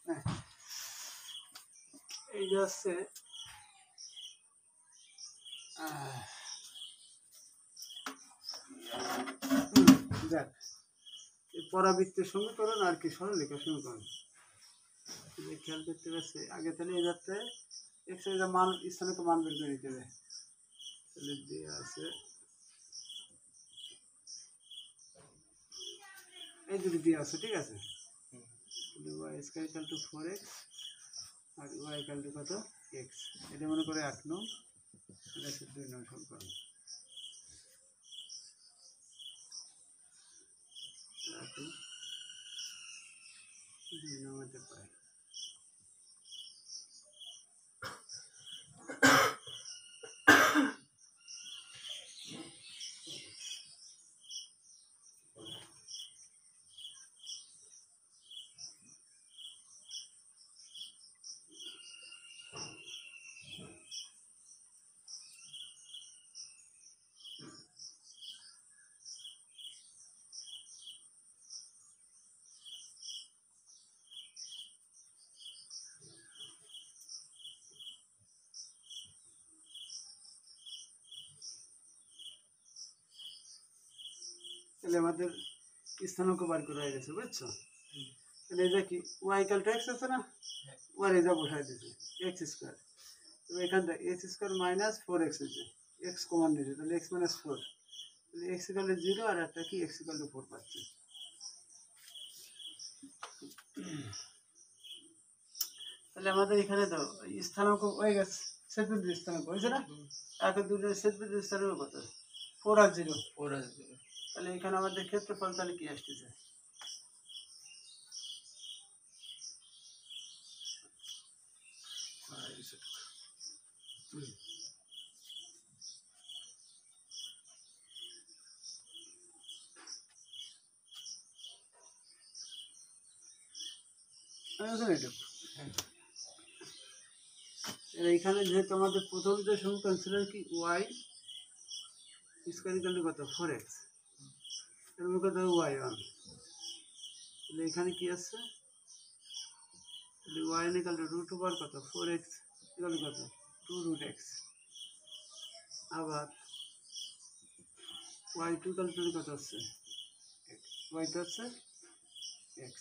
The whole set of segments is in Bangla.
হ্যাঁ, এই যে হচ্ছে দেখ এই পরাবৃত্তের সমীকরণ আর কি সরলরেখার সমীকরণ খেয়াল করতে পারছে আগে। তাহলে এই যাতে এক্স এর মান স্থানাঙ্ক মান বের করে নিতে হবে। তাহলে দিয়ে আছে এই দুটো দিয়ে আছে, ঠিক আছে। y square equal to 4x আর y ইকুয়াল টু কত x, এটা মনে করে 8 নং, এটা হচ্ছে 2 নং সমীকরণ। রাখি 2 নং হতে পারে। তাহলে আমাদের স্থানাঙ্ক বার করা হয়ে গেছে, বুঝছো? তাহলে এই যে কি y ইকুয়াল টু x আছে না, y এ যা বসাই দিয়েছে x স্কয়ার, তো এখানটা x স্কয়ার মাইনাস 4x আছে, x কমন নিয়েছে, তাহলে x মাইনাস 4, তাহলে x ইকুয়াল টু 0 আর একটা কি x ইকুয়াল টু 4 পাচ্ছি। তাহলে আমাদের এখানে তো স্থানাঙ্ক হয়ে গেছে, ছেদবিন্দু স্থানাঙ্ক হয়েছে না, একে দুটো ছেদবিন্দু স্থানাঙ্ক কত 4 আর 0, 4 আর 0। তাহলে এখানে আমাদের ক্ষেত্রফল তাহলে কি আসতেছে, এইখানে যেহেতু আমাদের প্রথম যে সমীকরণ ছিল কি y স্কয়ার ইকুয়াল টু কত 4x, এর মধ্যে কত y1, তাহলে এখানে কি আছে, তাহলে y equal to root over কত 4x ইকুয়াল টু কত 2 রুট x, আবার y2 ইকুয়াল টু কত হচ্ছে y2 হচ্ছে x,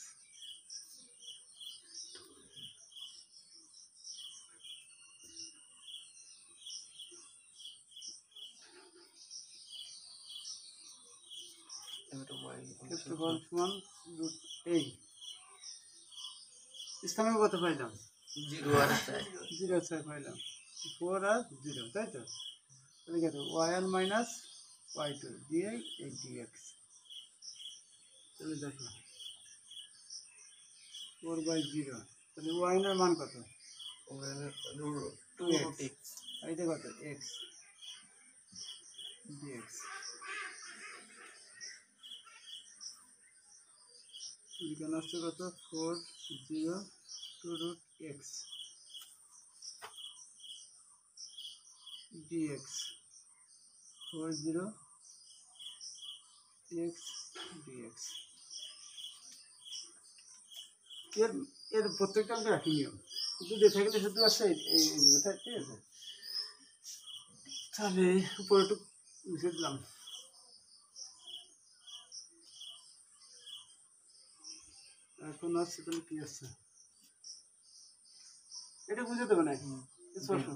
ক্ষেত্রফল সমান রুট এই স্থানাঙ্ক কত পাইলাম 0 আর 0 পাইলাম 4 আর 0, তাই তো। তাহলে কত y1 মাইনাস y2 দিয়ে এই dx, তাহলে দেখো 4/0, তাহলে y এর মান কত 2x, এইটা কত x dx, এখানে আসছে কত 4 0 2 root x dx 4 0 x dx। এর এর প্রত্যেকটা আমরা একই নিয়ম, শুধু দেখে গেলে শুধু আসছে এই ঠিক আছে। তাহলে উপরে একটু লিখে দিলাম, এখন আসছে তাহলে কি আসছে এটা বুঝে দেবে না স্পষ্ট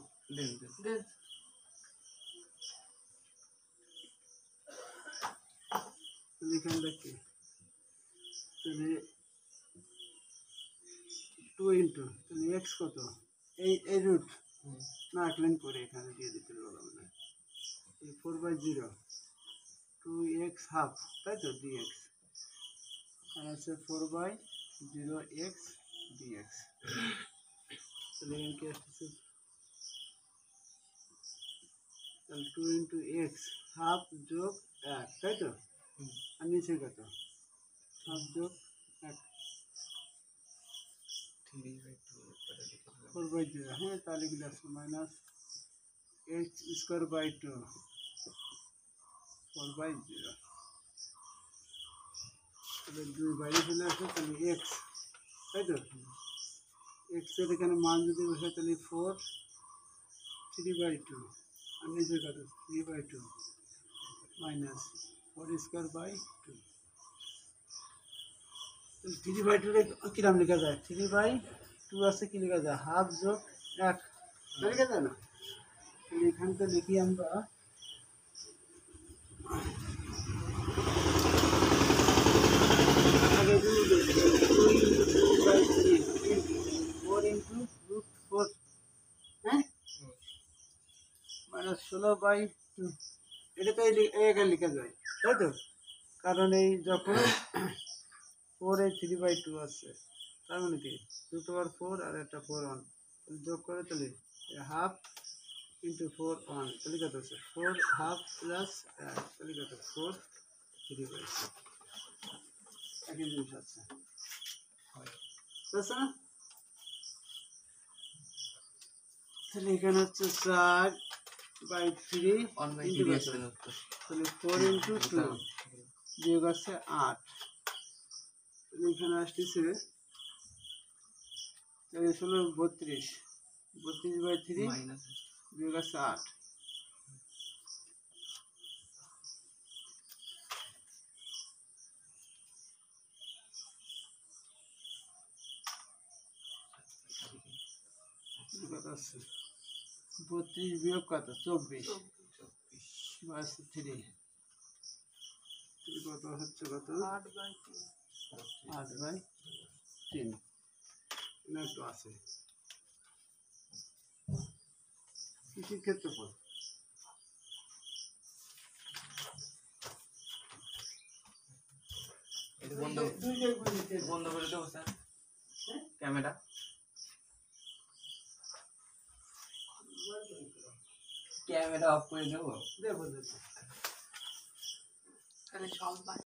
এখানে দেখি, তাহলে 2 ইন্টু তাহলে এক্স কত এই রুট না ক্লেম করে এখানে দিয়ে দিতে পারলাম না, এই 4/0 2x হাফ, তাই তো dx, আর আছে 4/0x dx, তাহলে এখানে কি আসতেছে, তাহলে 2 ইন্টু এক্স হাফ যোগ 1, তাই তো, আর নিচে কত হাফ যোগ 1 4/0, হ্যাঁ তাহলে কি আসছে মাইনাস x স্কয়ার বাই 2 4/0, তাহলে 2 বাইরে চলে আসে, তাহলে x, তাই তো এক্স এর এখানে মান যদি বসে তাহলে 4 3/2 আর নিচে কত 3/2 মাইনাস 4² 2 3/2 কিরাম লেখা যায় 3/2 আছে কি লেখা যায় হাফ যোগ 1 লেখা যায় না তাহলে এখানটা লিখি আমরা আগে 4 ইন্টু রুট 4 হ্যাঁ মাইনাস 16/2 এটা তো এখানে লেখা যায় তাই তো কারণ এই যখন 4 এ 3/2 আছে তার মানে কি 2^4 আর একটা 4 1 যোগ করে তাহলে হাফ ইন্টু 4 1 তাহলে কত আছে 4 হাফ প্লাস তাহলে কত 4 3/2 একই জিনিস আছে বুঝছো না তাহলে এখানে হচ্ছে 4/3 তাহলে 4 ইন্টু 2 বিয়োগ আছে 8 তাহলে এখানে আসতেছে তাহলে ষোলো 32/3 বিয়োগ আছে 8 কত আছে 32 বিয়োগ কত 24 বাস 3 কত হচ্ছে কত 8/3 না একটু আছে কৃষির ক্ষেত্রফল বন্ধ করে দেবো স্যার ক্যামেরা অফ করে দেবো দেবো তাহলে সব